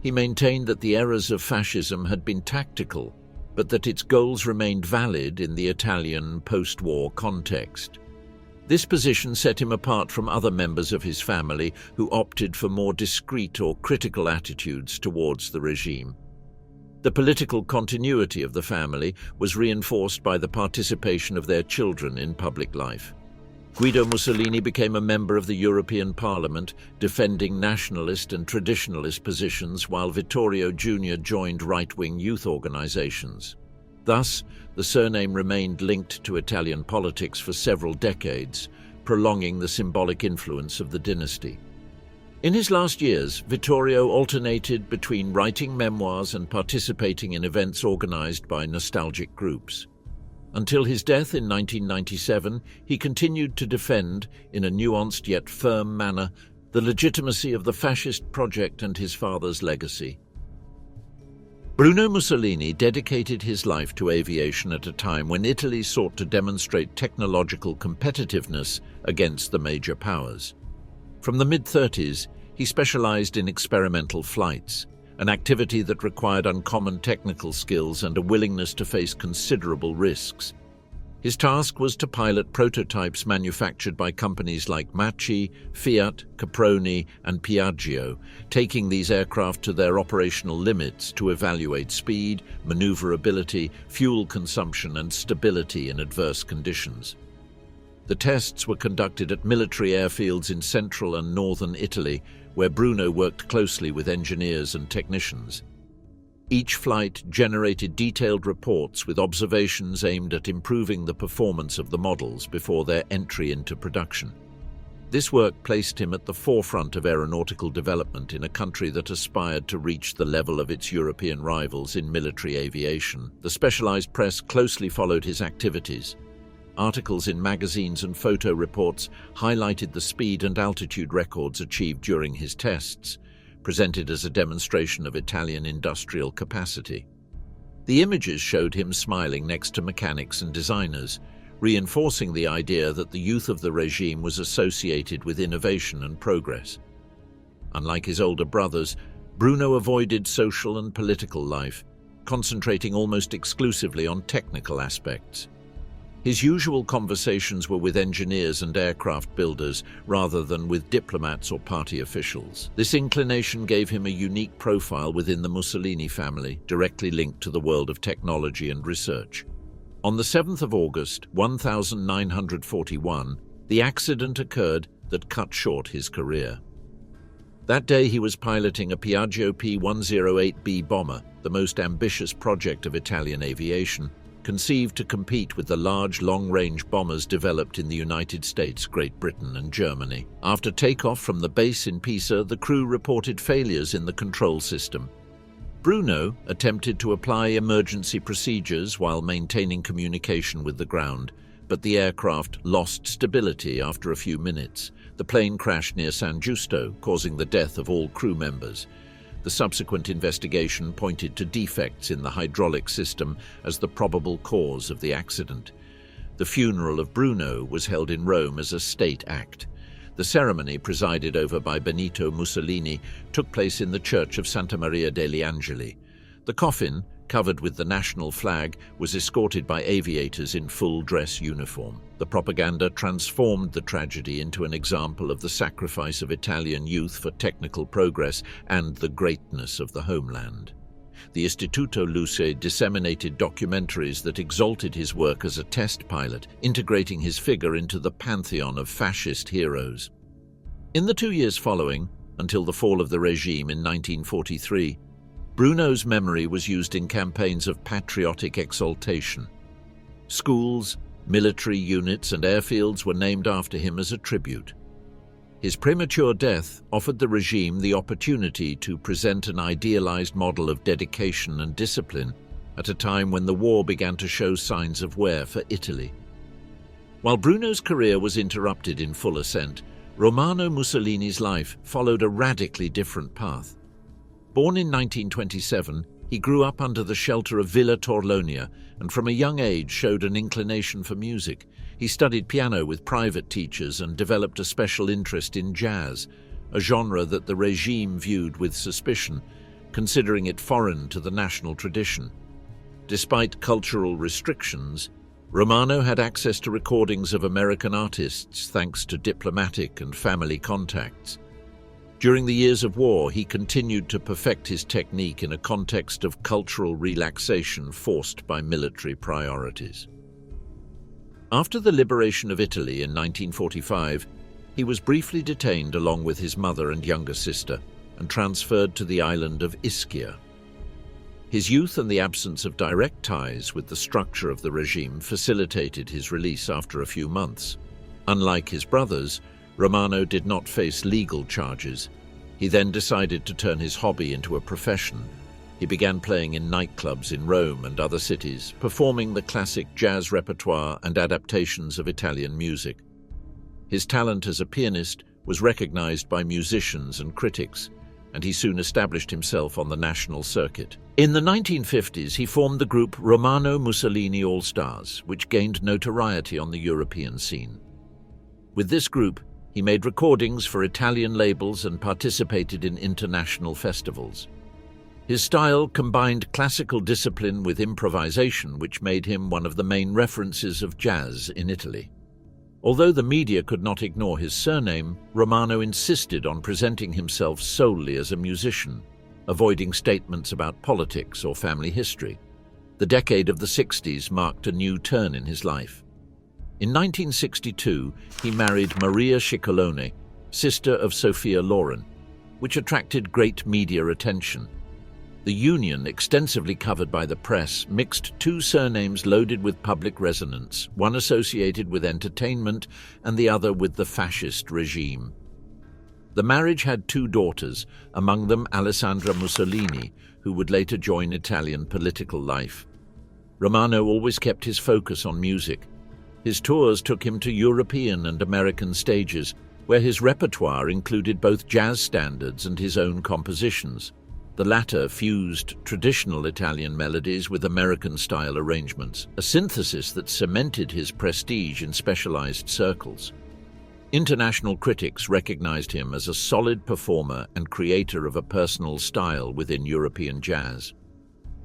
[SPEAKER 1] He maintained that the errors of fascism had been tactical, but that its goals remained valid in the Italian post-war context. This position set him apart from other members of his family who opted for more discreet or critical attitudes towards the regime. The political continuity of the family was reinforced by the participation of their children in public life. Guido Mussolini became a member of the European Parliament, defending nationalist and traditionalist positions, while Vittorio Jr. joined right-wing youth organizations. Thus, the surname remained linked to Italian politics for several decades, prolonging the symbolic influence of the dynasty. In his last years, Vittorio alternated between writing memoirs and participating in events organized by nostalgic groups. Until his death in 1997, he continued to defend, in a nuanced yet firm manner, the legitimacy of the fascist project and his father's legacy. Bruno Mussolini dedicated his life to aviation at a time when Italy sought to demonstrate technological competitiveness against the major powers. From the mid-30s, he specialized in experimental flights, an activity that required uncommon technical skills and a willingness to face considerable risks. His task was to pilot prototypes manufactured by companies like Machi, Fiat, Caproni, and Piaggio, taking these aircraft to their operational limits to evaluate speed, maneuverability, fuel consumption, and stability in adverse conditions. The tests were conducted at military airfields in central and northern Italy, where Bruno worked closely with engineers and technicians. Each flight generated detailed reports with observations aimed at improving the performance of the models before their entry into production. This work placed him at the forefront of aeronautical development in a country that aspired to reach the level of its European rivals in military aviation. The specialized press closely followed his activities. Articles in magazines and photo reports highlighted the speed and altitude records achieved during his tests, presented as a demonstration of Italian industrial capacity. The images showed him smiling next to mechanics and designers, reinforcing the idea that the youth of the regime was associated with innovation and progress. Unlike his older brothers, Bruno avoided social and political life, concentrating almost exclusively on technical aspects. His usual conversations were with engineers and aircraft builders rather than with diplomats or party officials. This inclination gave him a unique profile within the Mussolini family, directly linked to the world of technology and research. On the 7th of August, 1941, the accident occurred that cut short his career. That day he was piloting a Piaggio P-108B bomber, the most ambitious project of Italian aviation, conceived to compete with the large, long-range bombers developed in the United States, Great Britain, and Germany. After takeoff from the base in Pisa, the crew reported failures in the control system. Bruno attempted to apply emergency procedures while maintaining communication with the ground, but the aircraft lost stability after a few minutes. The plane crashed near San Giusto, causing the death of all crew members. The subsequent investigation pointed to defects in the hydraulic system as the probable cause of the accident. The funeral of Bruno was held in Rome as a state act. The ceremony, presided over by Benito Mussolini, took place in the church of Santa Maria degli Angeli. The coffin, covered with the national flag, was escorted by aviators in full dress uniform. The propaganda transformed the tragedy into an example of the sacrifice of Italian youth for technical progress and the greatness of the homeland. The Istituto Luce disseminated documentaries that exalted his work as a test pilot, integrating his figure into the pantheon of fascist heroes. In the 2 years following, until the fall of the regime in 1943, Bruno's memory was used in campaigns of patriotic exaltation. Schools, military units, and airfields were named after him as a tribute. His premature death offered the regime the opportunity to present an idealized model of dedication and discipline at a time when the war began to show signs of wear for Italy. While Bruno's career was interrupted in full ascent, Romano Mussolini's life followed a radically different path. Born in 1927, he grew up under the shelter of Villa Torlonia and from a young age showed an inclination for music. He studied piano with private teachers and developed a special interest in jazz, a genre that the regime viewed with suspicion, considering it foreign to the national tradition. Despite cultural restrictions, Romano had access to recordings of American artists thanks to diplomatic and family contacts. During the years of war, he continued to perfect his technique in a context of cultural relaxation forced by military priorities. After the liberation of Italy in 1945, he was briefly detained along with his mother and younger sister and transferred to the island of Ischia. His youth and the absence of direct ties with the structure of the regime facilitated his release after a few months. Unlike his brothers, Romano did not face legal charges. He then decided to turn his hobby into a profession. He began playing in nightclubs in Rome and other cities, performing the classic jazz repertoire and adaptations of Italian music. His talent as a pianist was recognized by musicians and critics, and he soon established himself on the national circuit. In the 1950s, he formed the group Romano Mussolini All-Stars, which gained notoriety on the European scene. With this group, he made recordings for Italian labels and participated in international festivals. His style combined classical discipline with improvisation, which made him one of the main references of jazz in Italy. Although the media could not ignore his surname, Romano insisted on presenting himself solely as a musician, avoiding statements about politics or family history. The decade of the 60s marked a new turn in his life. In 1962, he married Maria Ciccolone, sister of Sophia Loren, which attracted great media attention. The union, extensively covered by the press, mixed two surnames loaded with public resonance, one associated with entertainment and the other with the fascist regime. The marriage had two daughters, among them Alessandra Mussolini, who would later join Italian political life. Romano always kept his focus on music. His tours took him to European and American stages, where his repertoire included both jazz standards and his own compositions. The latter fused traditional Italian melodies with American-style arrangements, a synthesis that cemented his prestige in specialized circles. International critics recognized him as a solid performer and creator of a personal style within European jazz.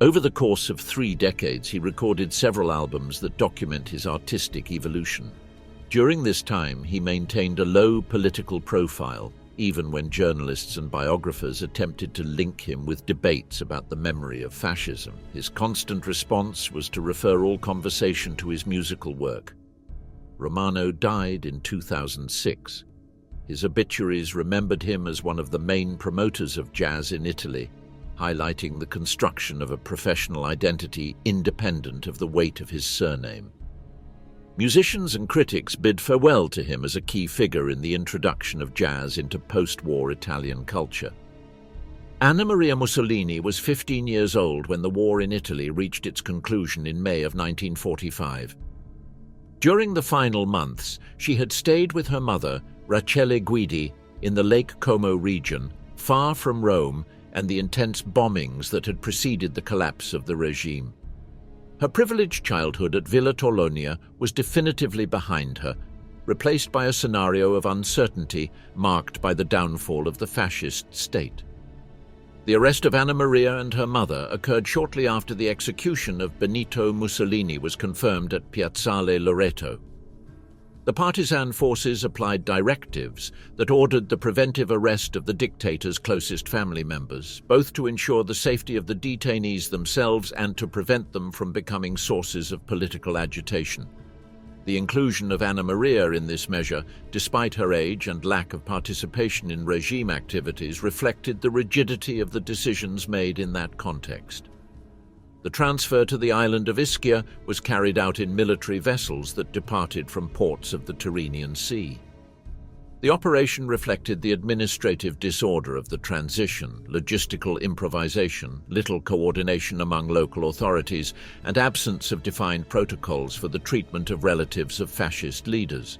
[SPEAKER 1] Over the course of 3 decades, he recorded several albums that document his artistic evolution. During this time, he maintained a low political profile, even when journalists and biographers attempted to link him with debates about the memory of fascism. His constant response was to refer all conversation to his musical work. Romano died in 2006. His obituaries remembered him as one of the main promoters of jazz in Italy, highlighting the construction of a professional identity independent of the weight of his surname. Musicians and critics bid farewell to him as a key figure in the introduction of jazz into post-war Italian culture. Anna Maria Mussolini was 15 years old when the war in Italy reached its conclusion in May of 1945. During the final months, she had stayed with her mother, Rachele Guidi, in the Lake Como region, far from Rome and the intense bombings that had preceded the collapse of the regime. Her privileged childhood at Villa Torlonia was definitively behind her, replaced by a scenario of uncertainty marked by the downfall of the fascist state. The arrest of Anna Maria and her mother occurred shortly after the execution of Benito Mussolini was confirmed at Piazzale Loreto. The partisan forces applied directives that ordered the preventive arrest of the dictator's closest family members, both to ensure the safety of the detainees themselves and to prevent them from becoming sources of political agitation. The inclusion of Anna Maria in this measure, despite her age and lack of participation in regime activities, reflected the rigidity of the decisions made in that context. The transfer to the island of Ischia was carried out in military vessels that departed from ports of the Tyrrhenian Sea. The operation reflected the administrative disorder of the transition, logistical improvisation, little coordination among local authorities, and absence of defined protocols for the treatment of relatives of fascist leaders.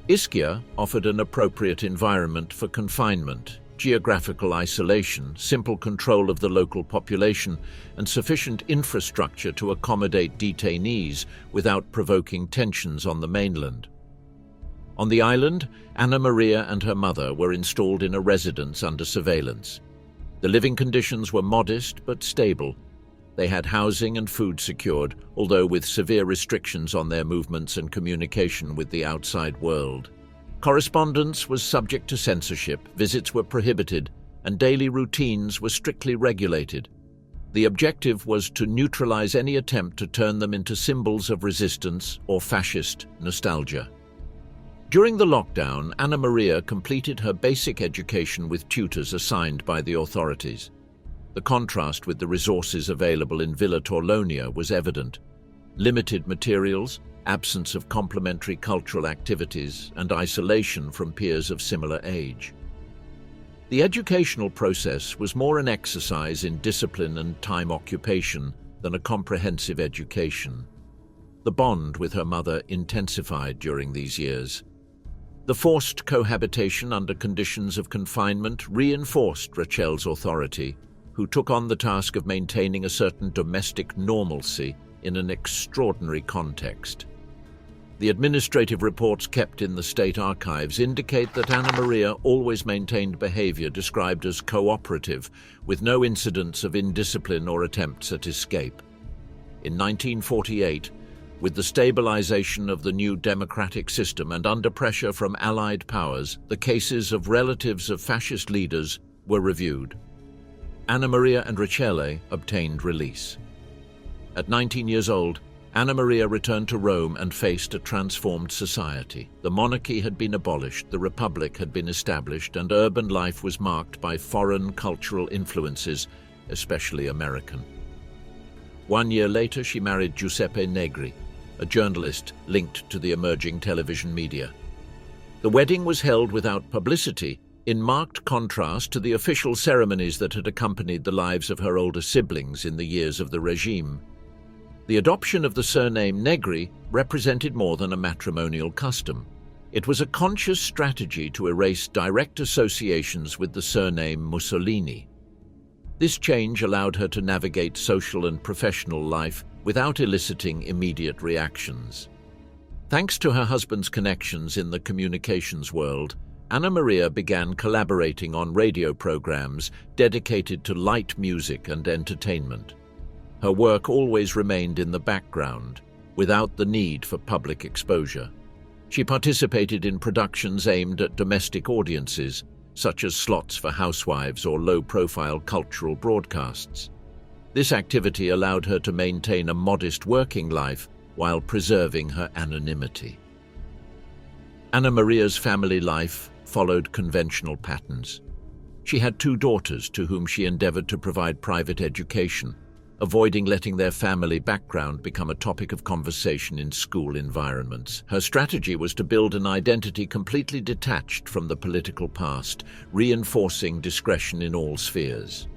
[SPEAKER 1] Ischia offered an appropriate environment for confinement, geographical isolation, simple control of the local population, and sufficient infrastructure to accommodate detainees without provoking tensions on the mainland. On the island, Anna Maria and her mother were installed in a residence under surveillance. The living conditions were modest but stable. They had housing and food secured, although with severe restrictions on their movements and communication with the outside world. Correspondence was subject to censorship, visits were prohibited, and daily routines were strictly regulated. The objective was to neutralize any attempt to turn them into symbols of resistance or fascist nostalgia. During the lockdown, Anna Maria completed her basic education with tutors assigned by the authorities. The contrast with the resources available in Villa Torlonia was evident. Limited materials, absence of complementary cultural activities, and isolation from peers of similar age. The educational process was more an exercise in discipline and time occupation than a comprehensive education. The bond with her mother intensified during these years. The forced cohabitation under conditions of confinement reinforced Rachel's authority, who took on the task of maintaining a certain domestic normalcy in an extraordinary context. The administrative reports kept in the state archives indicate that Anna Maria always maintained behavior described as cooperative, with no incidents of indiscipline or attempts at escape. In 1948, with the stabilization of the new democratic system and under pressure from Allied powers, the cases of relatives of fascist leaders were reviewed. Anna Maria and Rachele obtained release. At 19 years old, Anna Maria returned to Rome and faced a transformed society. The monarchy had been abolished, the republic had been established, and urban life was marked by foreign cultural influences, especially American. 1 year later, she married Giuseppe Negri, a journalist linked to the emerging television media. The wedding was held without publicity, in marked contrast to the official ceremonies that had accompanied the lives of her older siblings in the years of the regime. The adoption of the surname Negri represented more than a matrimonial custom. It was a conscious strategy to erase direct associations with the surname Mussolini. This change allowed her to navigate social and professional life without eliciting immediate reactions. Thanks to her husband's connections in the communications world, Anna Maria began collaborating on radio programs dedicated to light music and entertainment. Her work always remained in the background, without the need for public exposure. She participated in productions aimed at domestic audiences, such as slots for housewives or low-profile cultural broadcasts. This activity allowed her to maintain a modest working life while preserving her anonymity. Anna Maria's family life followed conventional patterns. She had 2 daughters to whom she endeavored to provide private education, avoiding letting their family background become a topic of conversation in school environments. Her strategy was to build an identity completely detached from the political past, reinforcing discretion in all spheres.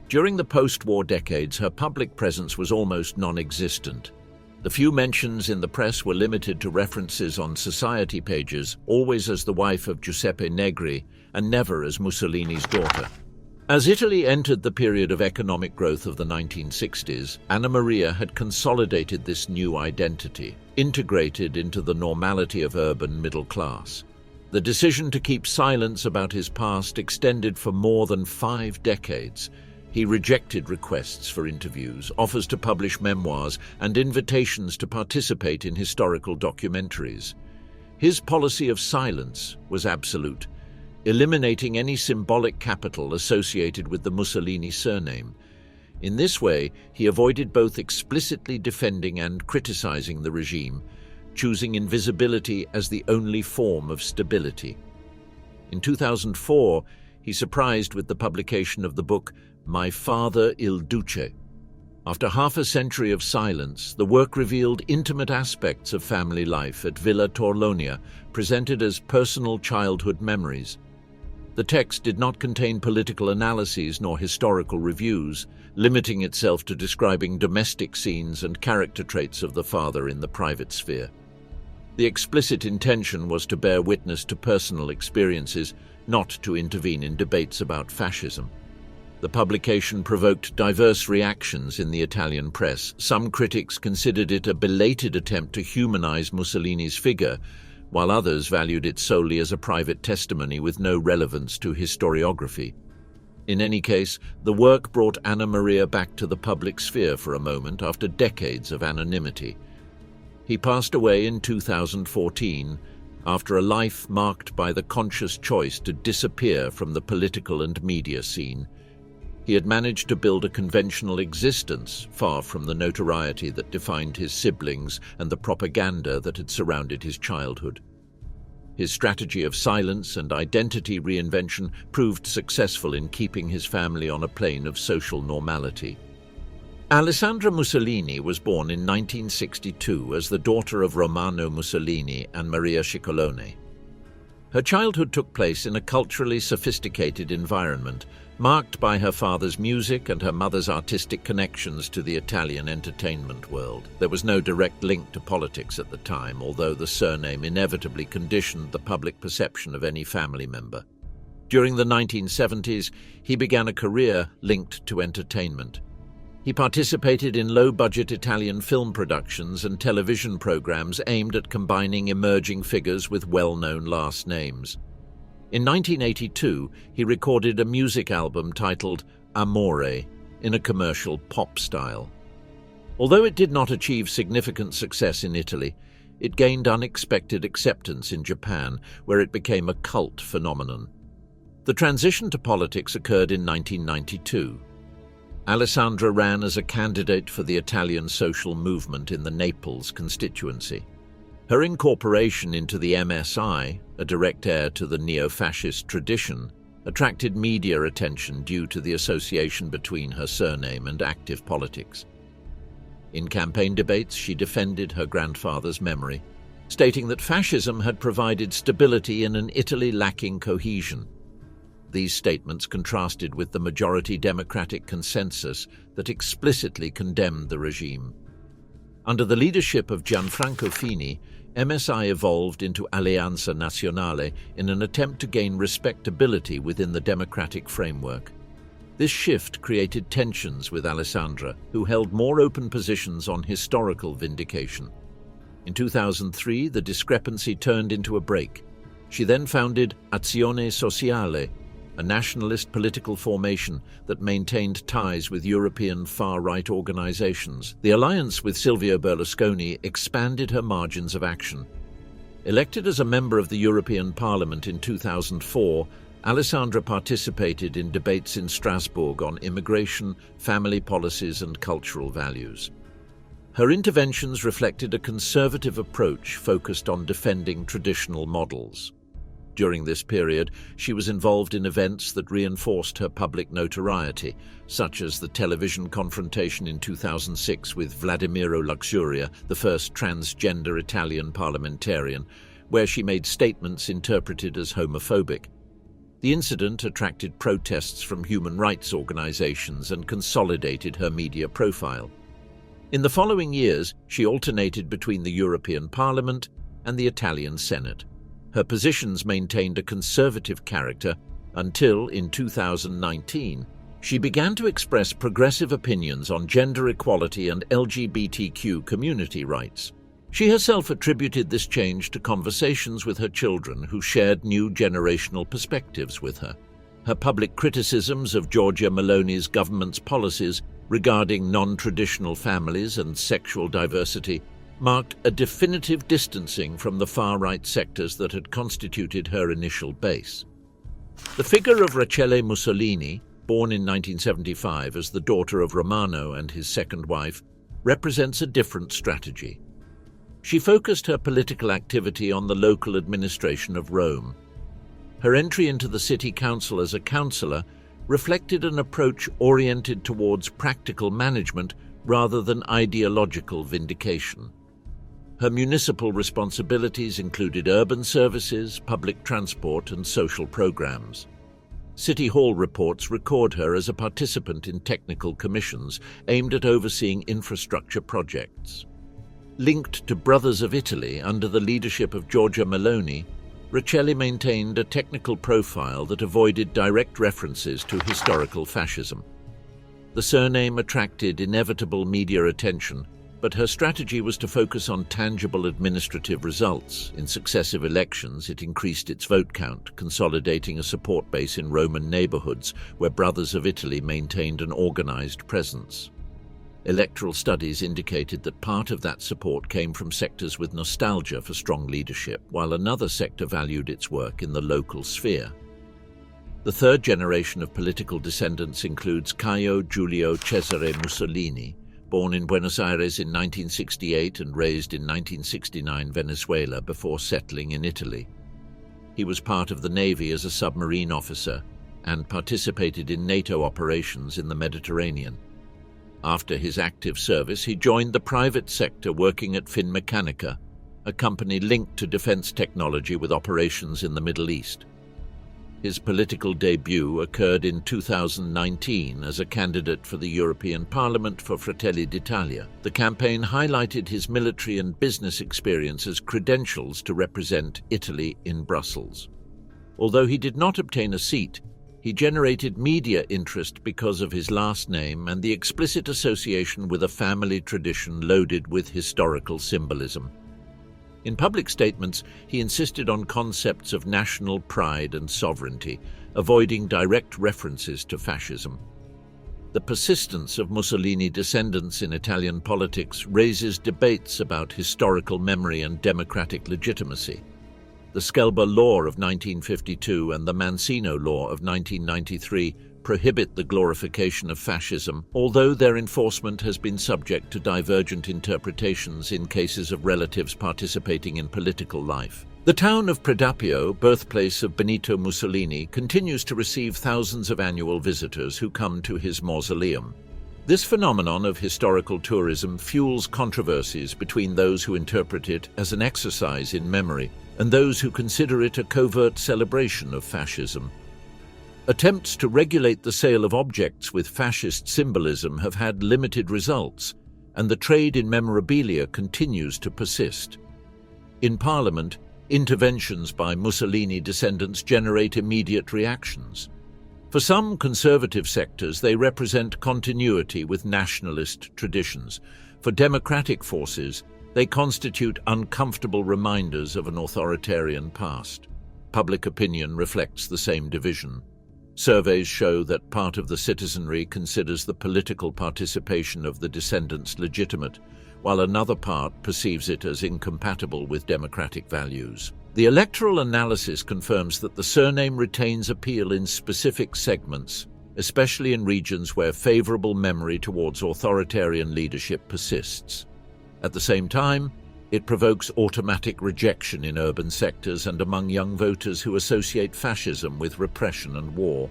[SPEAKER 1] During the post-war decades, her public presence was almost non-existent. The few mentions in the press were limited to references on society pages, always as the wife of Giuseppe Negri and never as Mussolini's daughter. As Italy entered the period of economic growth of the 1960s, Anna Maria had consolidated this new identity, integrated into the normality of urban middle class. The decision to keep silence about his past extended for more than 5 decades. He rejected requests for interviews, offers to publish memoirs, and invitations to participate in historical documentaries. His policy of silence was absolute, eliminating any symbolic capital associated with the Mussolini surname. In this way, he avoided both explicitly defending and criticizing the regime, choosing invisibility as the only form of stability. In 2004, he surprised with the publication of the book My Father Il Duce. After half a century of silence, the work revealed intimate aspects of family life at Villa Torlonia, presented as personal childhood memories. The text did not contain political analyses nor historical reviews, limiting itself to describing domestic scenes and character traits of the father in the private sphere. The explicit intention was to bear witness to personal experiences, not to intervene in debates about fascism. The publication provoked diverse reactions in the Italian press. Some critics considered it a belated attempt to humanize Mussolini's figure, while others valued it solely as a private testimony with no relevance to historiography. In any case, the work brought Anna Maria back to the public sphere for a moment after decades of anonymity. He passed away in 2014, after a life marked by the conscious choice to disappear from the political and media scene. He had managed to build a conventional existence, far from the notoriety that defined his siblings and the propaganda that had surrounded his childhood. His strategy of silence and identity reinvention proved successful in keeping his family on a plane of social normality. Alessandra Mussolini was born in 1962 as the daughter of Romano Mussolini and Maria Ciccolone. Her childhood took place in a culturally sophisticated environment, marked by her father's music and her mother's artistic connections to the Italian entertainment world. There was no direct link to politics at the time, although the surname inevitably conditioned the public perception of any family member. During the 1970s, he began a career linked to entertainment. He participated in low-budget Italian film productions and television programs aimed at combining emerging figures with well-known last names. In 1982, he recorded a music album titled Amore in a commercial pop style. Although it did not achieve significant success in Italy, it gained unexpected acceptance in Japan, where it became a cult phenomenon. The transition to politics occurred in 1992. Alessandra ran as a candidate for the Italian social movement in the Naples constituency. Her incorporation into the MSI, a direct heir to the neo-fascist tradition, attracted media attention due to the association between her surname and active politics. In campaign debates, she defended her grandfather's memory, stating that fascism had provided stability in an Italy lacking cohesion. These statements contrasted with the majority democratic consensus that explicitly condemned the regime. Under the leadership of Gianfranco Fini, MSI evolved into Alleanza Nazionale in an attempt to gain respectability within the democratic framework. This shift created tensions with Alessandra, who held more open positions on historical vindication. In 2003, the discrepancy turned into a break. She then founded Azione Sociale, a nationalist political formation that maintained ties with European far-right organizations. The alliance with Silvio Berlusconi expanded her margins of action. Elected as a member of the European Parliament in 2004, Alessandra participated in debates in Strasbourg on immigration, family policies, and cultural values. Her interventions reflected a conservative approach focused on defending traditional models. During this period, she was involved in events that reinforced her public notoriety, such as the television confrontation in 2006 with Vladimiro Luxuria, the first transgender Italian parliamentarian, where she made statements interpreted as homophobic. The incident attracted protests from human rights organizations and consolidated her media profile. In the following years, she alternated between the European Parliament and the Italian Senate. Her positions maintained a conservative character until, in 2019, she began to express progressive opinions on gender equality and LGBTQ community rights. She herself attributed this change to conversations with her children, who shared new generational perspectives with her. Her public criticisms of Giorgia Meloni's government's policies regarding non-traditional families and sexual diversity marked a definitive distancing from the far-right sectors that had constituted her initial base. The figure of Rachele Mussolini, born in 1975 as the daughter of Romano and his second wife, represents a different strategy. She focused her political activity on the local administration of Rome. Her entry into the city council as a councillor reflected an approach oriented towards practical management rather than ideological vindication. Her municipal responsibilities included urban services, public transport, and social programs. City Hall reports record her as a participant in technical commissions aimed at overseeing infrastructure projects. Linked to Brothers of Italy under the leadership of Giorgia Meloni, Rachele maintained a technical profile that avoided direct references to historical fascism. The surname attracted inevitable media attention, but her strategy was to focus on tangible administrative results. In successive elections, it increased its vote count, consolidating a support base in Roman neighborhoods where Brothers of Italy maintained an organized presence. Electoral studies indicated that part of that support came from sectors with nostalgia for strong leadership, while another sector valued its work in the local sphere. The third generation of political descendants includes Caio Giulio Cesare Mussolini, born in Buenos Aires in 1968 and raised in 1969 Venezuela before settling in Italy. He was part of the Navy as a submarine officer and participated in NATO operations in the Mediterranean. After his active service, he joined the private sector working at Finmeccanica, a company linked to defense technology with operations in the Middle East. His political debut occurred in 2019 as a candidate for the European Parliament for Fratelli d'Italia. The campaign highlighted his military and business experience as credentials to represent Italy in Brussels. Although he did not obtain a seat, he generated media interest because of his last name and the explicit association with a family tradition loaded with historical symbolism. In public statements, he insisted on concepts of national pride and sovereignty, avoiding direct references to fascism. The persistence of Mussolini descendants in Italian politics raises debates about historical memory and democratic legitimacy. The Scelba Law of 1952 and the Mancino Law of 1993 prohibit the glorification of fascism, although their enforcement has been subject to divergent interpretations in cases of relatives participating in political life. The town of Predappio, birthplace of Benito Mussolini, continues to receive thousands of annual visitors who come to his mausoleum. This phenomenon of historical tourism fuels controversies between those who interpret it as an exercise in memory and those who consider it a covert celebration of fascism. Attempts to regulate the sale of objects with fascist symbolism have had limited results, and the trade in memorabilia continues to persist. In Parliament, interventions by Mussolini descendants generate immediate reactions. For some conservative sectors, they represent continuity with nationalist traditions. For democratic forces, they constitute uncomfortable reminders of an authoritarian past. Public opinion reflects the same division. Surveys show that part of the citizenry considers the political participation of the descendants legitimate, while another part perceives it as incompatible with democratic values. The electoral analysis confirms that the surname retains appeal in specific segments, especially in regions where favorable memory towards authoritarian leadership persists. At the same time, it provokes automatic rejection in urban sectors and among young voters who associate fascism with repression and war.